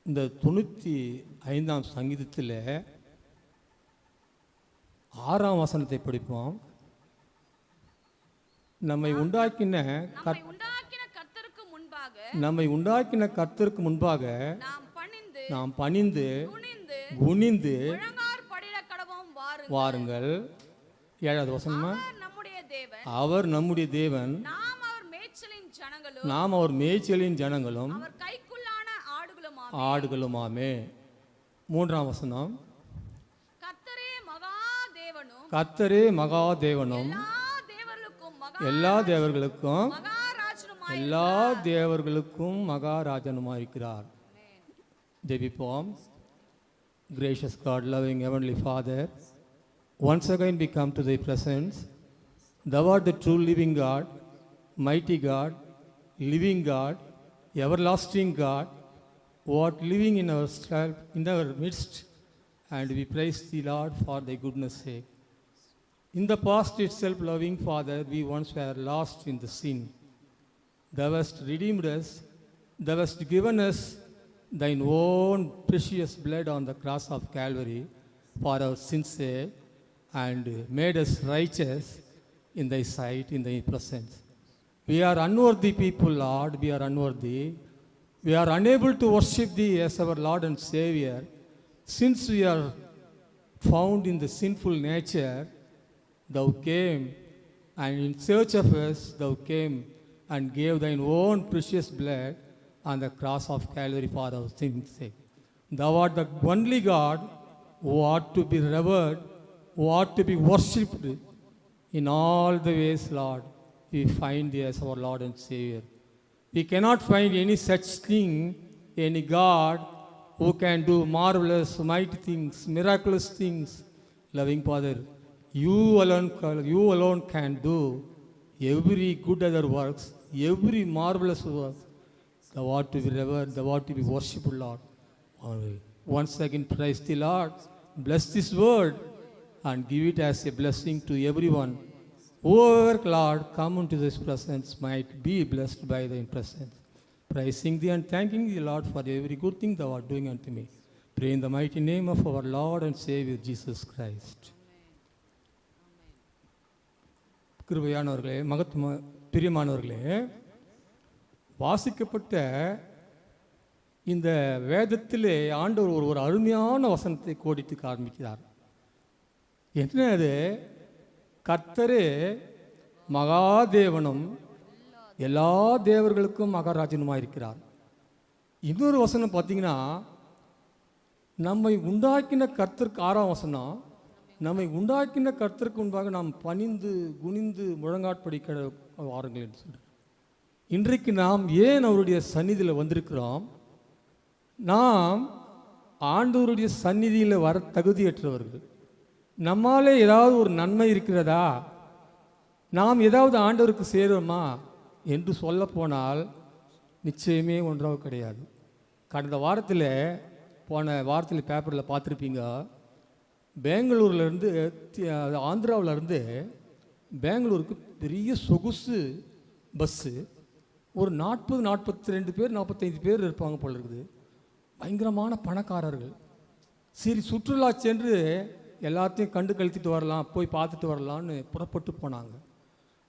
இந்த 95ஆம் சங்கீதத்தில் 6ஆம் வசனத்தை படிப்போம். நம்மை உண்டாக்கின கர்த்தருக்கு முன்பாக நாம் பணிந்து குனிந்து வாருங்கள். 7வது வசனமா, அவர் நம்முடைய தேவன், நாம் அவர் மேய்ச்சலின் ஜனங்களும் ஆடுகளுமாமே. 3ஆம் வசனம், கர்த்தரே மகாதேவனும் எல்லா தேவர்களுக்கும் மகாராஜனுமாயிருக்கிறார். ஜெபிப்போம். Gracious God, loving Heavenly Father, once again we come to Thy presence. Thou art the true living God, mighty God, living God, everlasting God, who art living in our midst, and we praise Thee, Lord, for Thy goodness' sake. In the past itself, loving Father, we once were lost in the sin. Thou hast redeemed us, Thou hast given us Thine own precious blood on the cross of Calvary for our sins' sake, and made us righteous in Thy sight, in Thy presence. We are unworthy people, Lord, we are unworthy. We are unable to worship Thee as our Lord and Savior. Since we are found in the sinful nature, Thou came, and in search of us, Thou came and gave Thine own precious blood on the cross of Calvary for our sins' sake. Thou art the only God who ought to be revered, who ought to be worshipped in all the ways, Lord. We find Thee as our Lord and Savior. We cannot find any such thing, any God who can do marvelous, mighty things, miraculous things. Loving Father, You alone can do every good other works, every marvelous work. Thou art to be revered, Thou art to be worshipped, Lord. Once again, praise Thee, Lord. Bless this word and give it as a blessing to everyone. Whoever, Lord, come into this presence might be blessed by Thy presence. Praising Thee and thanking Thee, Lord, for every good thing Thou art doing unto me. Pray in the mighty name of our Lord and Savior, Jesus Christ. கிருபையானவர்களே, பிரியமானவர்களே, வாசிக்கப்பட்ட இந்த வேதத்திலே ஆண்டவர் ஒரு அருமையான வசனத்தை கோடித்து காண்பிக்கிறார். என்ன அது? கர்த்தரே மகாதேவனும் எல்லா தேவர்களுக்கும் மகாராஜனுமாக இருக்கிறார். இன்னொரு வசனம் பார்த்தீங்கன்னா, நம்மை உண்டாக்கின கர்த்தருக்கு 6ஆம் வசனம், நம்மை உண்டாக்கின கர்த்தருக்கு முன்பாக நாம் பணிந்து குனிந்து முழங்காட்படிக்க வாருங்கள் என்று சொல்கிறார். இன்றைக்கு நாம் ஏன் அவருடைய சந்நிதியில் வந்திருக்கிறோம்? நாம் ஆண்டவருடைய சந்நிதியில் வர தகுதியற்றவர்கள். நம்மாலே ஏதாவது ஒரு நன்மை இருக்கிறதா? நாம் ஏதாவது ஆண்டவருக்கு சேருவோமா என்று சொல்ல போனால் நிச்சயமே ஒன்றாக கிடையாது. கடந்த வாரத்தில் பேப்பரில் பார்த்துருப்பீங்க, பெங்களூர்லேருந்து ஆந்திராவிலேருந்து பெங்களூருக்கு பெரிய சொகுசு பஸ்ஸு, ஒரு 40-42 பேர் 45 பேர் இருப்பாங்க போல இருக்குது. பயங்கரமான பணக்காரர்கள். சரி, சுற்றுலா சென்று எல்லாத்தையும் கண்டு கழித்துட்டு வரலாம், போய் பார்த்துட்டு வரலான்னு புறப்பட்டு போனாங்க.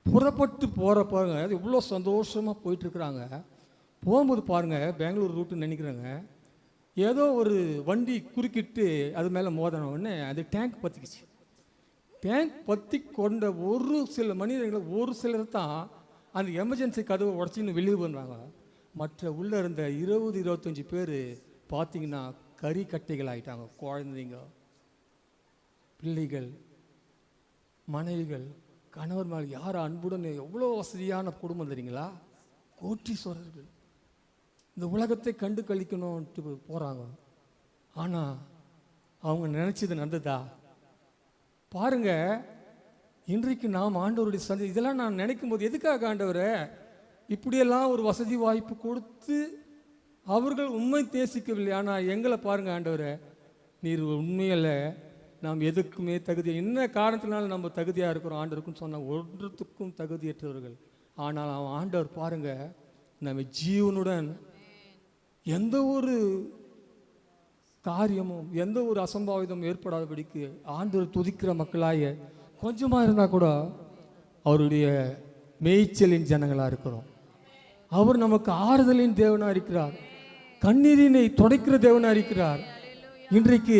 புறப்பட்டு போகிறப்ப இவ்வளோ சந்தோஷமாக போயிட்டுருக்குறாங்க. போகும்போது பாருங்கள், பெங்களூர் ரூட்டுன்னு நினைக்கிறாங்க, ஏதோ ஒரு வண்டி குறுக்கிட்டு அது மேலே மோதினோடனே அது டேங்க் பற்றிக்கிச்சு. டேங்க் பற்றி கொண்ட ஒரு சில மனிதர்களை, ஒரு சிலர் தான் அந்த எமர்ஜென்சி கதவை உடச்சின்னு வெளியே பண்ணுறாங்க. மற்ற உள்ளே இருந்த 20-25 பேர் பார்த்திங்கன்னா கறி கட்டைகள் ஆகிட்டாங்க. குழந்தைங்க, பிள்ளைகள், மனைவிகள், கணவர் மேலே யார் அன்புடன், எவ்வளோ வசதியான குடும்பம் தெரியுங்களா? கோட்டீஸ்வரர்கள். இந்த உலகத்தை கண்டு கழிக்கணும்ட்டு போகிறாங்க. ஆனால் அவங்க நினச்சது நடந்ததா? பாருங்க, இன்றைக்கு நாம் ஆண்டவருடைய சந்தி இதெல்லாம் நான் நினைக்கும் போது, எதுக்காக ஆண்டவரை இப்படியெல்லாம் ஒரு வசதி வாய்ப்பு கொடுத்து அவர்கள் உண்மை தேசிக்கவில்லை. ஆனால் எங்களை பாருங்கள் ஆண்டவரை, நீர் உண்மையில் நாம் எதுக்குமே தகுதி, என்ன காரணத்தினால நம்ம தகுதியாக இருக்கிறோம் ஆண்டவருக்குன்னு சொன்னால் ஒன்றுத்துக்கும் தகுதியற்றவர்கள். ஆனால் அவன் ஆண்டவர் பாருங்கள், நம்ம ஜீவனுடன் எந்த ஒரு காரியமும் எந்த ஒரு அசம்பாவிதமும் ஏற்படாதபடிக்கு ஆண்டவர் துதிக்கிற மக்களாய கொஞ்சமாக இருந்தால் கூட அவருடைய மேய்ச்சலின் ஜனங்களாக இருக்கிறோம். அவர் நமக்கு ஆறுதலின் தேவனாக இருக்கிறார், கண்ணீரினை துடைக்கிற தேவனாக இருக்கிறார். இன்றைக்கு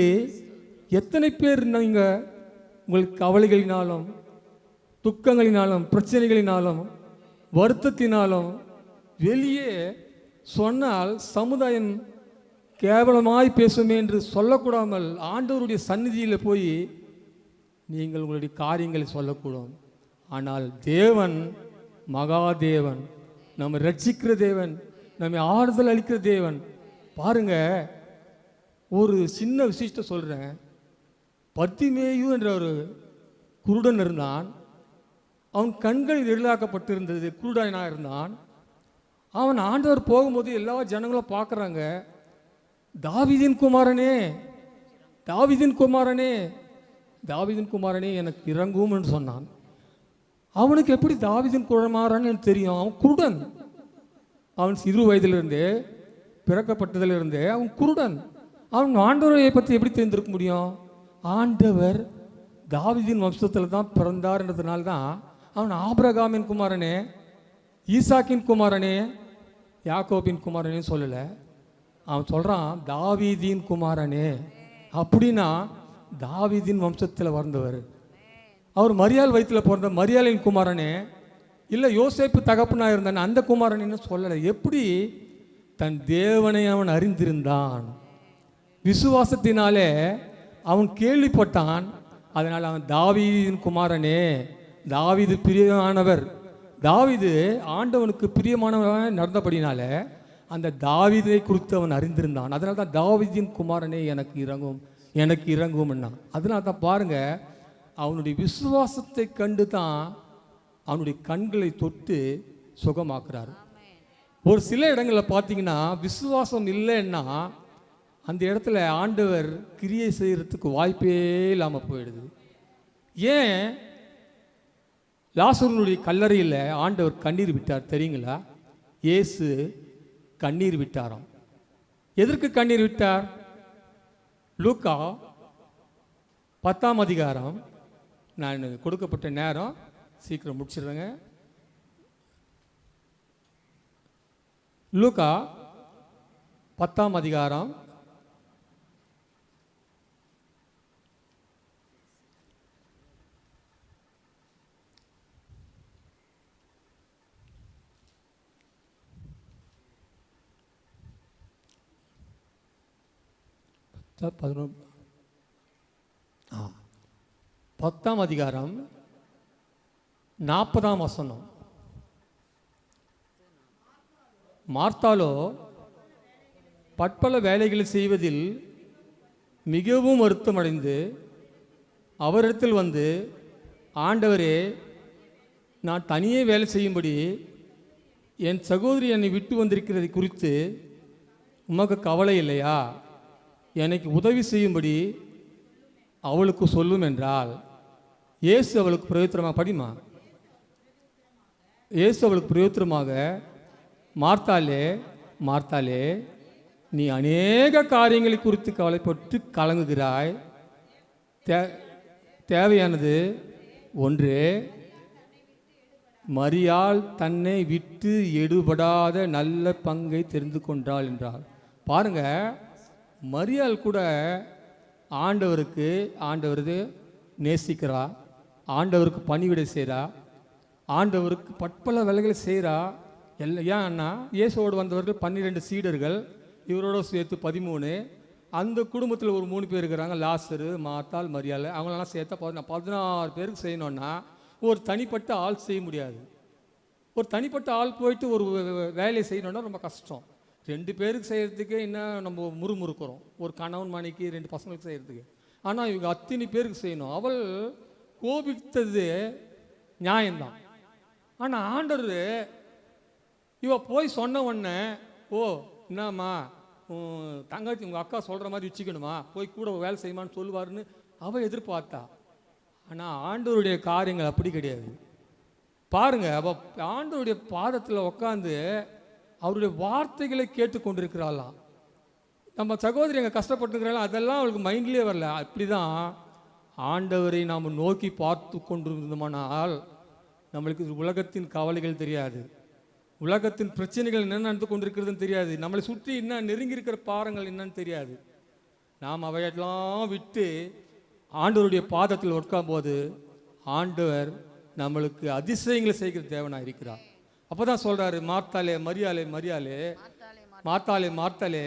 எத்தனை பேர் நீங்கள் உங்களுக்கு கவலைகளினாலும் துக்கங்களினாலும் பிரச்சனைகளினாலும் வருத்தத்தினாலும் வெளியே சொன்னால் சமுதாயம் கேவலமாய் பேசுமே என்று சொல்லக்கூடாமல் ஆண்டவருடைய சந்நிதியில் போய் நீங்கள் உங்களுடைய காரியங்களை சொல்லக்கூடும். ஆனால் தேவன் மகாதேவன், நம்ம ரட்சிக்கிற தேவன், நம்ம ஆறுதல் அளிக்கிற தேவன். பாருங்க, ஒரு சின்ன விசேஷத்தை சொல்கிறேன். பர்த்திமேயு என்ற ஒரு குருடன் இருந்தான். அவன் கண்கள் எழிலாக்கப்பட்டிருந்தது, குருடனாக இருந்தான். அவன் ஆண்டவர் போகும்போது எல்லா ஜனங்களும் பார்க்குறாங்க, தாவீதின் குமாரனே, தாவீதின் குமாரனே, தாவீதின் குமாரனே எனக்கு இறங்கும் என்று சொன்னான். அவனுக்கு எப்படி தாவீதின் குமாரன்னு தெரியும்? அவன் குருடன். அவன் சிறு வயதிலிருந்தே, பிறக்கப்பட்டதிலிருந்தே அவன் குருடன். அவன் ஆண்டவரை பற்றி எப்படி தெரிந்திருக்க முடியும்? ஆண்டவர் தாவீதின் வம்சத்தில் தான் பிறந்தார்ன்றதுனால தான் அவன் ஆபிரகாமின் குமாரனே, ஈசாக்கின் குமாரனே, யாக்கோபின் குமாரனே சொல்லலை. அவன் சொல்கிறான் தாவீதின் குமாரனே. அப்படின்னா தாவீதின் வம்சத்தில் வந்தவர். அவர் மரியாள் வயிற்றில் பிறந்த மரியாளின் குமாரனே, இல்லை யோசேப்பு தகப்பனாக இருந்தான் அந்த குமாரனேன்னு சொல்லலை. எப்படி? தன் தேவனை அவன் அறிந்திருந்தான். விசுவாசத்தினாலே அவன் கேள்விப்பட்டான். அதனால் அவன் தாவீதின் குமாரனே, தாவீது பிரியமானவர், தாவீது ஆண்டவனுக்கு பிரியமானவன் நடந்தபடினால அந்த தாவீதை குறித்து அவன் அறிந்திருந்தான். அதனால தான் தாவீதின் குமாரனே எனக்கு இறங்கும், எனக்கு இறங்கும்னா. அதனால தான் பாருங்க, அவனுடைய விசுவாசத்தை கண்டு தான் அவனுடைய கண்களை தொட்டு சுகமாக்குறாரு. ஒரு சில இடங்களில் பார்த்தீங்கன்னா விசுவாசம் இல்லைன்னா அந்த இடத்துல ஆண்டவர் கிரியை செய்கிறதுக்கு வாய்ப்பே இல்லாமல் போயிடுது. ஏன் லாசருனுடைய கல்லறையில் ஆண்டவர் கண்ணீர் விட்டார் தெரியுங்களா? இயேசு கண்ணீர் விட்டாராம். எதற்கு கண்ணீர் விட்டார்? லூக்கா 10ஆம் அதிகாரம், நான் கொடுக்கப்பட்ட நேரம் சீக்கிரம் முடிச்சிடுறேங்க. லூக்கா 10ஆம் அதிகாரம் 10ஆம் அதிகாரம் 40ஆம் வசனம். மார்த்தாலோ பற்பல வேலைகளை செய்வதில் மிகவும் வருத்தமடைந்து அவரிடத்தில் வந்து, ஆண்டவரே, நான் தனியே வேலை செய்யும்படி என் சகோதரி என்னை விட்டு வந்திருக்கிறது குறித்து உமக்கு கவலை இல்லையா? எனக்கு உதவி செய்யும்படி அவளுக்கு சொல்லும் என்றால். இயேசு அவளுக்கு பிரயோத்திரமாக, படிமா, இயேசு அவளுக்கு பிரயோத்திரமாக, மார்த்தாலே மார்த்தாலே, நீ அநேக காரியங்களை குறித்து கவலைப்பட்டு கலங்குகிறாய். தேவையானது ஒன்றே. மரியாள் தன்னை விட்டு எடுபடாத நல்ல பங்கை தெரிந்து கொண்டாள் என்றார். பாருங்க, மரியாள் கூட ஆண்டவருக்கு நேசிக்கிறா, ஆண்டவருக்கு பணிவிடை செய்கிறா, ஆண்டவருக்கு பற்பல வேலைகளை செய்கிறா. ஏன்னா இயேசுவோடு வந்தவர்கள் 12 சீடர்கள், இவரோட சேர்த்து 13. அந்த குடும்பத்தில் ஒரு 3 பேர் இருக்கிறாங்க, லாசரு, மார்த்தாள், மரியாள். அவங்களெல்லாம் சேர்த்தா 16 பேருக்கு செய்யணுன்னா ஒரு தனிப்பட்ட ஆள் செய்ய முடியாது. ஒரு தனிப்பட்ட ஆள் போயிட்டு ஒரு வேலையை செய்யணுன்னா ரொம்ப கஷ்டம். 2 பேருக்கு செய்கிறதுக்கே இன்னும் நம்ம முறுமுறுக்கிறோம், ஒரு கணவன் மணிக்கு 2 பசங்களுக்கு செய்கிறதுக்கு. ஆனால் இவங்க அத்தனை பேருக்கு செய்யணும். அவள் கோபித்தது நியாயம்தான். ஆனால் ஆண்டவர் இவ போய் சொன்ன உடனே, ஓ என்னம்மா தங்கச்சி உங்கள் அக்கா சொல்கிற மாதிரி வச்சுக்கணுமா, போய் கூட வேலை செய்யுமான்னு சொல்லுவார்னு அவள் எதிர்பார்த்தா. ஆனால் ஆண்டவருடைய காரியங்கள் அப்படி கிடையாது. பாருங்க, அவள் ஆண்டவருடைய பாதத்தில் உட்காந்து அவருடைய வார்த்தைகளை கேட்டு கொண்டிருக்கிறாளாம். நம்ம சகோதரி எங்கே கஷ்டப்பட்டுக்கிறாங்களோ அதெல்லாம் அவளுக்கு மைண்ட்லேயே வரல. அப்படி தான் ஆண்டவரை நாம் நோக்கி பார்த்து கொண்டிருந்தோமானால் நம்மளுக்கு உலகத்தின் கவலைகள் தெரியாது, உலகத்தின் பிரச்சனைகள் என்ன நடந்து கொண்டிருக்கிறதுன்னு தெரியாது, நம்மளை சுற்றி என்ன நெருங்கி இருக்கிற பாரங்கள் என்னன்னு தெரியாது. நாம் அவையெல்லாம் விட்டு ஆண்டவருடைய பாதத்தில் உட்காரும்போது ஆண்டவர் நம்மளுக்கு அதிசயங்களை செய்கிற தேவனாக இருக்கிறார். அப்போ தான் சொல்கிறாரு, மார்த்தாலே மரியாலே மரியாலே, மார்த்தாலே மார்த்தாலே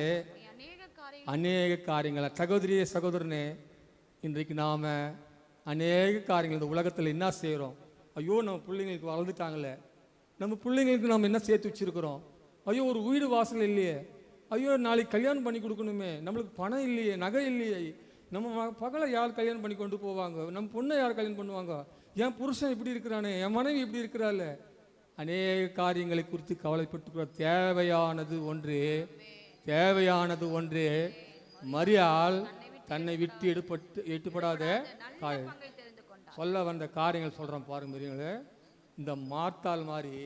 அநேக காரியங்களை. சகோதரியே சகோதரனே, இன்றைக்கு நாம் அநேக காரியங்கள் இந்த உலகத்தில் என்ன செய்கிறோம்? ஐயோ நம்ம பிள்ளைங்களுக்கு வளர்ந்துட்டாங்களே, நம்ம பிள்ளைங்களுக்கு நம்ம என்ன சேர்த்து வச்சுருக்கிறோம்? ஐயோ ஒரு வீடு வாசல் இல்லையே, ஐயோ நாளைக்கு கல்யாணம் பண்ணி கொடுக்கணுமே, நம்மளுக்கு பணம் இல்லையே, நகை இல்லையே, நம்ம பகலை யார் கல்யாணம் பண்ணி கொண்டு போவாங்க, நம்ம பொண்ணை யார் கல்யாணம் பண்ணுவாங்க, என் புருஷன் இப்படி இருக்கிறானே, என் மனைவி இப்படி இருக்கிறாள், அநேக காரியங்களை குறித்து கவலைப்பட்டு தேவையானது ஒன்று மரியாள் தன்னை விட்டு எடுப்படாத சொல்ல வந்த காரியங்கள் சொல்கிறோம் பாருங்க. இந்த மார்த்தாள் மாதிரி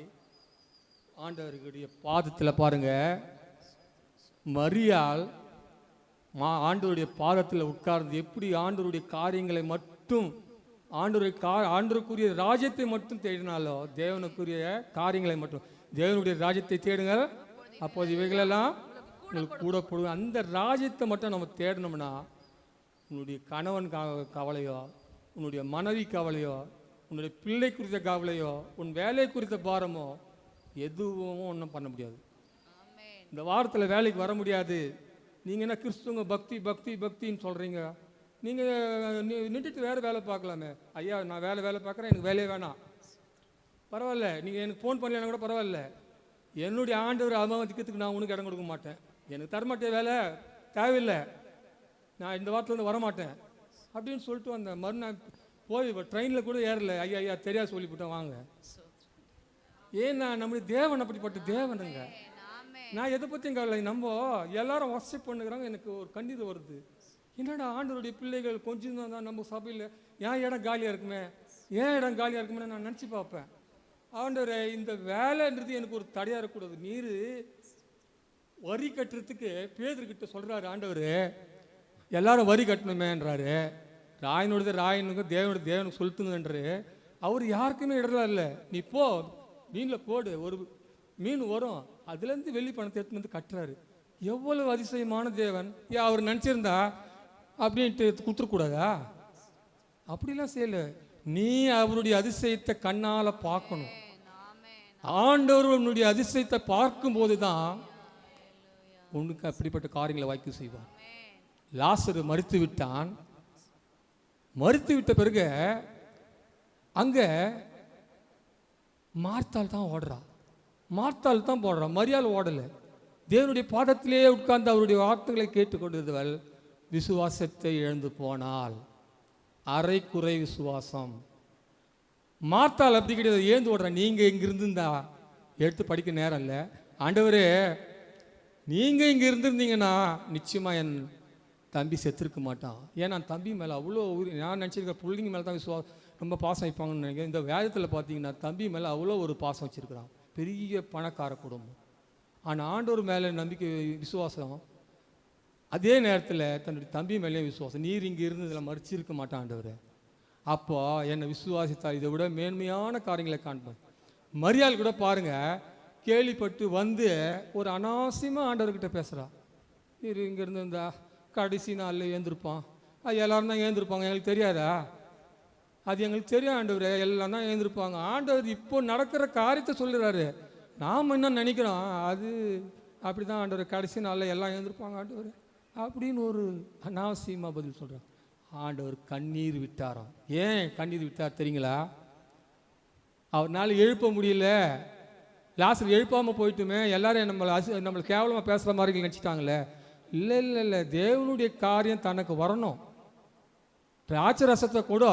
ஆண்டவருடைய பாதத்தில் பாருங்க, மரியாள் ஆண்டவருடைய பாதத்தில் உட்கார்ந்து எப்படி ஆண்டவருடைய காரியங்களை மட்டும் ஆண்டவருக்குரிய ராஜ்யத்தை மட்டும் தேடினாலோ, தேவனுக்குரிய காரியங்களை மட்டும், தேவனுடைய ராஜ்யத்தை தேடுங்கள் அப்போது இவைகளெல்லாம் உங்களுக்கு கூட போடுங்க. அந்த ராஜ்யத்தை மட்டும் நம்ம தேடணும்னா உன்னுடைய கணவன் கவலையோ, உன்னுடைய மனைவி கவலையோ, உன்னுடைய பிள்ளை குறித்த கவலையோ, உன் வேலை குறித்த பாரமோ எதுவும் ஒன்றும் பண்ண முடியாது. இந்த வாரத்தில் வேலைக்கு வர முடியாது. நீங்கள் என்ன கிறிஸ்துவங்க பக்தி பக்தி பக்தின்னு சொல்கிறீங்க, நீங்கள் நின்றுட்டு வேறு வேலை பார்க்கலாமே. ஐயா நான் வேலை பார்க்குறேன், எனக்கு வேலையே வேணாம், பரவாயில்ல, நீங்கள் எனக்கு ஃபோன் பண்ணலன்னா கூட பரவாயில்ல, என்னுடைய ஆண்டவர் அவமதிக்கிறதுக்கு நான் உனக்கு இடம் கொடுக்க மாட்டேன், எனக்கு தரமாட்டேன், வேலை தேவையில்லை, நான் இந்த வாரத்துலேருந்து வரமாட்டேன் அப்படின்னு சொல்லிட்டு அந்த மறுநாள் போய் ட்ரெயினில் கூட ஏறல. ஐயா தெரியாது சொல்லிவிட்டேன் வாங்க. ஏன்னா நம்முடைய தேவன் அப்படிப்பட்ட தேவனுங்க. நான் எதை பற்றியும் கவலை, நம்ம எல்லாரும் வாட்ஸ்அப் பண்ணுறாங்க, எனக்கு ஒரு கண்ணீர் வருது. என்னடா ஆண்டவருடைய பிள்ளைகள் கொஞ்சம் தான் நம்ம சபையில் ஏன் இடம் காலியாக இருக்குமே நான் நினச்சி பார்ப்பேன். ஆண்டவரே இந்த வேலைன்றது எனக்கு ஒரு தடையாக இருக்கக்கூடாது. நீர் வரி கட்டுறதுக்கு பேதர்கிட்ட சொல்கிறாரு ஆண்டவர், எல்லாரும் வரி கட்டணுமேன்றாரு. ராயனுக்கு தேவனுக்கு சொல்லுங்கன்றாரு. அவர் யாருக்குமே இடலாம் இல்லை. நீ போ மீனில் போடு, ஒரு மீன் வரும், அதுலேருந்து வெள்ளி பணத்தை எடுத்துன்னு வந்து கட்டுறாரு. எவ்வளவு அதிசயமான தேவன். ஏன் அவர் நினச்சிருந்தா அப்படின்ட்டு கொடுத்துடக்கூடாதா? அப்படிலாம் செய்யலை. நீ அவருடைய அதிசயத்தை கண்ணால் பார்க்கணும். ஆண்டவர் உன்னுடைய அதிசயத்தை பார்க்கும்போது தான் உனக்கு அப்படிப்பட்ட காரியங்களை வாய்க்கு செய்வான். லாசரு மரித்து விட்டான். மரித்து விட்ட பிறகு அங்கே மார்த்தாள் தான் ஓடுறா, மார்த்தாள் தான் போடுறா, மரியாள் ஓடலை. தேவனுடைய பாதத்திலேயே உட்கார்ந்து அவருடைய வார்த்தைகளை கேட்டுக்கொண்டிருந்தவள் விசுவாசத்தை இழந்து போனாள். அரைக்குறை விசுவாசம். மார்த்தாள் அப்படி கிடையாது, ஏந்து ஓடுற. நீங்கள் இங்கே இருந்திருந்தா எடுத்து படிக்க நேரம் இல்லை. ஆண்டவரே நீங்கள் இங்கே இருந்திருந்தீங்கன்னா நிச்சயமாக என் தம்பி செத்துருக்க மாட்டான். ஏன்னா தம்பி மேலே அவ்வளோ நான் நினச்சிருக்கேன், பிள்ளைங்க மேலே தான் ரொம்ப பாசம் வைப்பாங்கன்னு நினைக்கிறேன். இந்த வேதத்தில் பார்த்தீங்கன்னா தம்பி மேலே அவ்வளோ ஒரு பாசம் வச்சுருக்கிறான். பெரிய பணக்கார குடும்பம். ஆனால் ஆண்டவர் மேலே நம்பிக்கை விசுவாசம், அதே நேரத்தில் தன்னுடைய தம்பி மேலேயும் விசுவாசம். நீர் இங்கே இருந்ததில் மறிச்சிருக்க மாட்டான் ஆண்டவர். அப்போ என்னை விசுவாசித்தால் இதை விட மேன்மையான காரியங்களை காண்பேன். மரியாள் கூட பாருங்கள், கேள்விப்பட்டு வந்து ஒரு அனாவசியமாக ஆண்டவர்கிட்ட பேசுகிறா. நீர் இங்கே இருந்திருந்தா கடைசி நாளில் ஏந்திருப்பான், அது எல்லோரும் தான் ஏந்திருப்பாங்க, எங்களுக்கு தெரியாதா? அது எங்களுக்கு தெரியும் ஆண்டவர், எல்லாம் தான் ஏந்திருப்பாங்க. ஆண்டவர் இப்போ நடக்கிற காரியத்தை சொல்லுறாரு. நாம் என்ன நினைக்கிறோம், அது அப்படி தான் ஆண்டவர், கடைசி நாளில் எல்லாம் ஏந்திருப்பாங்க ஆண்டவர் அப்படின்னு ஒரு அனாவசியமாக பதில் சொல்கிறார். ஆண்டவர் கண்ணீர் விட்டாராம். ஏன் கண்ணீர் விட்டார் தெரியுங்களா? அவர்னால எழுப்ப முடியல. லாசர் எழுப்பாமல் போயிட்டுமே, எல்லாரும் நம்மளை கேவலமாக பேசுகிற மாதிரி நினச்சிட்டாங்களே. இல்லை, தேவனுடைய காரியம் தனக்கு வரணும். திராட்சை ரசத்தை கூட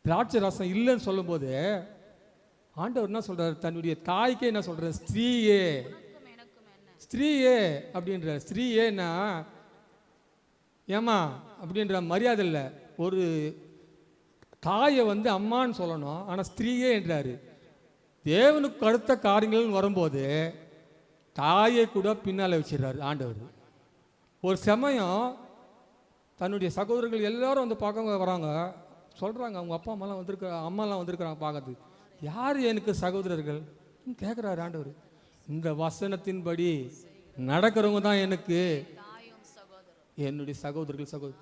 திராட்சை ரசம் இல்லைன்னு சொல்லும்போது ஆண்டவர் என்ன சொல்றாரு, தன்னுடைய தாய்க்கே என்ன சொல்றாரு, ஸ்திரீயே அப்படின்ற. ஸ்திரீயேன்னா ஏமா அப்படின்ற மரியாதை இல்லை. ஒரு தாயை வந்து அம்மான்னு சொல்லணும், ஆனால் ஸ்திரீயே என்றாரு. தேவனுக்கு அடுத்த காரியங்கள் வரும்போது தாயை கூட பின்னால் வச்சிடறாரு ஆண்டவர். ஒரு சமயம் தன்னுடைய சகோதரர்கள் எல்லாரும் வந்து பார்க்க வராங்க. சொல்கிறாங்க, அவங்க அப்பா அம்மாலாம் அம்மாலாம் வந்திருக்கிறாங்க பார்க்கறதுக்கு. யார் எனக்கு சகோதரர்கள் கேட்குறாரு ஆண்டவர். இந்த வசனத்தின்படி நடக்கிறவங்க தான் எனக்கு என்னுடைய சகோதரர்கள்.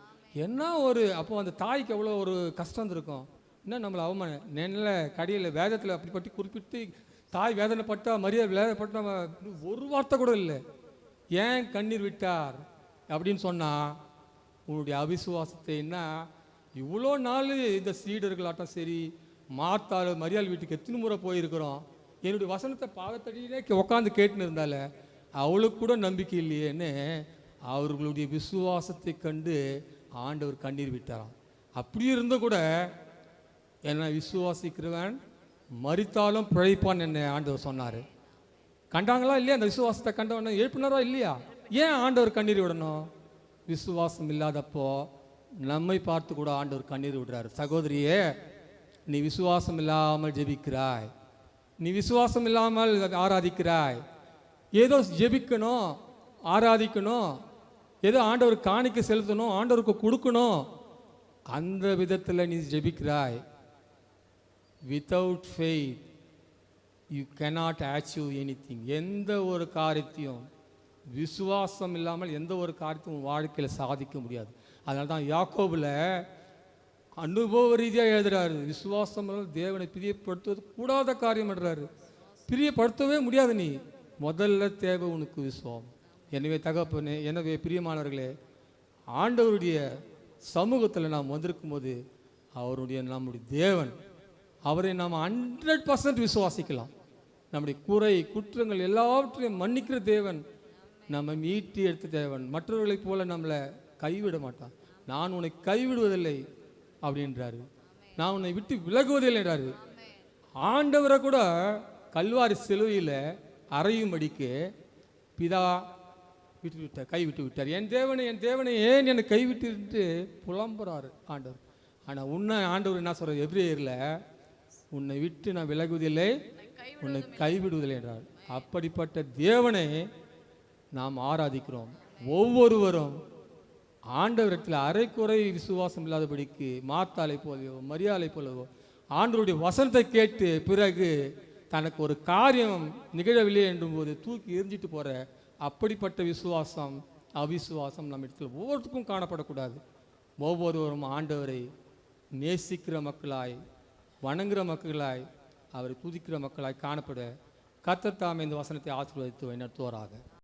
என்ன ஒரு அப்போ அந்த தாய்க்கு எவ்வளோ ஒரு கஷ்டம் இருக்கும். என்ன நம்மளை அவமான நெல்ல கடியில் வேதத்தில் அப்படிப்பட்டு குறிப்பிட்டு தாய் வேதனைப்பட்டா மரியாதை வேதனைப்பட்டா ஒரு வார்த்தை கூட இல்லை. ஏன் கண்ணீர் விட்டார் அப்படின்னு சொன்னால், உன்னுடைய அவிசுவாசத்தை என்ன இவ்வளோ நாள் இந்த சீடர்களாட்டம் சரி மார்த்தாள் மரியாள் வீட்டுக்கு எத்தனை முறை போயிருக்கிறோம், என்னுடைய வசனத்தை பாகத்தடியிலே உட்காந்து கேட்டுன்னு இருந்தால அவளுக்கு கூட நம்பிக்கை இல்லையேன்னு அவர்களுடைய விசுவாசத்தை கண்டு ஆண்டவர் கண்ணீர் விட்டாராம். அப்படி இருந்தும் கூட என்ன விசுவாசிக்கிறவன் மரித்தாலும் பிழைப்பான் என்ன ஆண்டவர் சொன்னார். கண்டாங்களா இல்லையா? அந்த விசுவாசத்தை கண்டவன எழுப்பினாரா இல்லையா? ஏன் ஆண்டவர் கண்ணீர் விடணும்? விசுவாசம் இல்லாதப்போ நம்மை பார்த்து கூட ஆண்டவர் கண்ணீர் விடுறாரு. சகோதரியே, நீ விசுவாசம் இல்லாமல் ஜெபிக்கிறாய், நீ விசுவாசம் இல்லாமல் ஆராதிக்கிறாய். ஏதோ ஜெபிக்கணும், ஆராதிக்கணும், ஏதோ ஆண்டவர் காணிக்க செலுத்தணும், ஆண்டவருக்கு கொடுக்கணும், அந்த விதத்தில் நீ ஜெபிக்கிறாய். Without faith you cannot achieve anything. எந்த ஒரு காரியத்தையும் விசுவாசம் இல்லாமல் எந்த ஒரு காரியத்தையும் வாழ்க்கையில் சாதிக்க முடியாது. அதனால தான் யாக்கோபில் அனுபவ ரீதியாக எழுதுறாரு, விசுவாசம் தேவனை பிரியப்படுத்துவது கூடாத காரியம் என்றாரு. பிரியப்படுத்தவே முடியாது. நீ முதல்ல தேவை உனக்கு விசுவாசம். எனவே பிரியமானவர்களே, ஆண்டவருடைய சமூகத்தில் நாம் வந்திருக்கும் போது நம்முடைய தேவன், அவரை நாம் 100% விசுவாசிக்கலாம். நம்முடைய குறை குற்றங்கள் எல்லாவற்றையும் மன்னிக்கிற தேவன், நம்ம மீட்டி எடுத்த தேவன், மற்றவர்களைப் போல நம்மளை கைவிட மாட்டான். நான் உன்னை கைவிடுவதில்லை அப்படின்றாரு, நான் உன்னை விட்டு விலகுவதில்லை என்றாரு. ஆண்டவரை கூட கல்வாரி சிலுவையில் அறையும்படிக்கு பிதா கைவிட்டு விட்டார். என் தேவனை ஏன் என்னை கைவிட்டு புலம்புறாரு ஆண்டவர். ஆனால் உன்னை ஆண்டவர் என்ன சொல்றார்? எபிரேயர்ல உன்னை விட்டு நான் விலகுவதில்லை, உன்னை கைவிடுவதில்லை என்றார். அப்படிப்பட்ட தேவனை நாம் ஆராதிக்கிறோம். ஒவ்வொருவரும் ஆண்டவரிடத்தில் அரைக்குறை விசுவாசம் இல்லாதபடிக்கு மார்த்தாளை போலவோ மரியாளை போலவோ ஆண்டவருடைய வசனத்தை கேட்டு பிறகு தனக்கு ஒரு காரியம் நிகழவில்லை என்றும் போது தூக்கி எரிஞ்சிட்டு போகிற அப்படிப்பட்ட விசுவாசம் அவிசுவாசம் நம்ம இடத்துல ஒவ்வொருத்துக்கும் காணப்படக்கூடாது. ஒவ்வொருவரும் ஆண்டவரை நேசிக்கிற மக்களாய், வணங்குகிற மக்களாய், அவரை துதிக்கிற மக்களாய் காணப்பட கர்த்தர் தாமே இந்த வசனத்தை ஆசீர்வதித்து நடத்துவாராக.